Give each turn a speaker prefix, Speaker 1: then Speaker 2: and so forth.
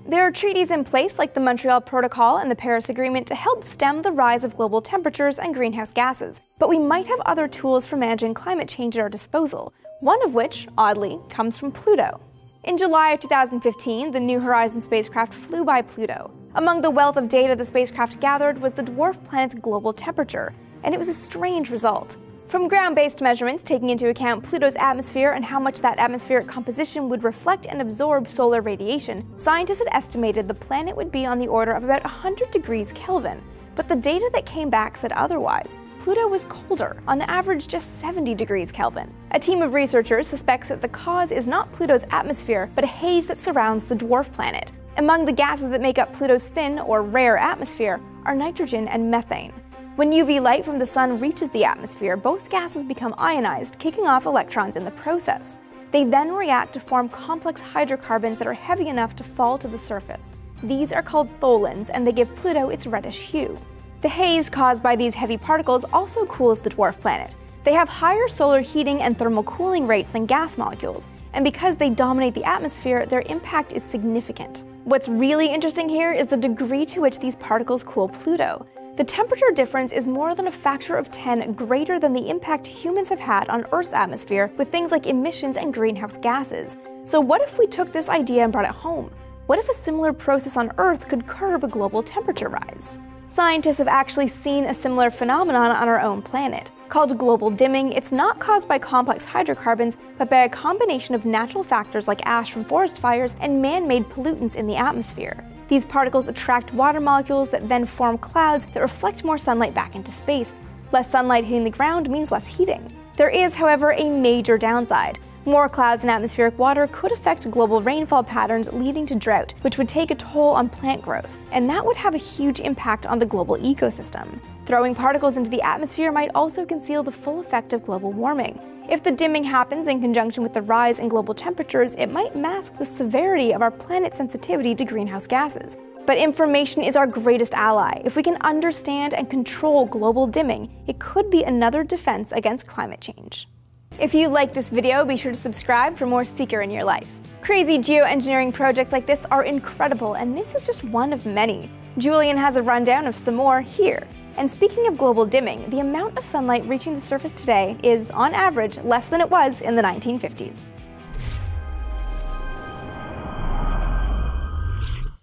Speaker 1: There are treaties in place like the Montreal Protocol and the Paris Agreement to help stem the rise of global temperatures and greenhouse gases, but we might have other tools for managing climate change at our disposal, one of which, oddly, comes from Pluto. In July of 2015, the New Horizons spacecraft flew by Pluto. Among the wealth of data the spacecraft gathered was the dwarf planet's global temperature, and it was a strange result. From ground-based measurements taking into account Pluto's atmosphere and how much that atmospheric composition would reflect and absorb solar radiation, scientists had estimated the planet would be on the order of about 100 degrees Kelvin. But the data that came back said otherwise. Pluto was colder, on average just 70 degrees Kelvin. A team of researchers suspects that the cause is not Pluto's atmosphere, but a haze that surrounds the dwarf planet. Among the gases that make up Pluto's thin, or rare atmosphere, are nitrogen and methane. When UV light from the sun reaches the atmosphere, both gases become ionized, kicking off electrons in the process. They then react to form complex hydrocarbons that are heavy enough to fall to the surface. These are called tholins, and they give Pluto its reddish hue. The haze caused by these heavy particles also cools the dwarf planet. They have higher solar heating and thermal cooling rates than gas molecules, and because they dominate the atmosphere, their impact is significant. What's really interesting here is the degree to which these particles cool Pluto. The temperature difference is more than a factor of 10 greater than the impact humans have had on Earth's atmosphere with things like emissions and greenhouse gases. So what if we took this idea and brought it home? What if a similar process on Earth could curb a global temperature rise? Scientists have actually seen a similar phenomenon on our own planet. Called global dimming, it's not caused by complex hydrocarbons, but by a combination of natural factors like ash from forest fires and man-made pollutants in the atmosphere. These particles attract water molecules that then form clouds that reflect more sunlight back into space. Less sunlight hitting the ground means less heating. There is, however, a major downside. More clouds and atmospheric water could affect global rainfall patterns, leading to drought, which would take a toll on plant growth. And that would have a huge impact on the global ecosystem. Throwing particles into the atmosphere might also conceal the full effect of global warming. If the dimming happens in conjunction with the rise in global temperatures, it might mask the severity of our planet's sensitivity to greenhouse gases. But information is our greatest ally. If we can understand and control global dimming, it could be another defense against climate change. If you like this video, be sure to subscribe for more Seeker in your life. Crazy geoengineering projects like this are incredible, and this is just one of many. Julian has a rundown of some more here. And speaking of global dimming, the amount of sunlight reaching the surface today is, on average, less than it was in the 1950s.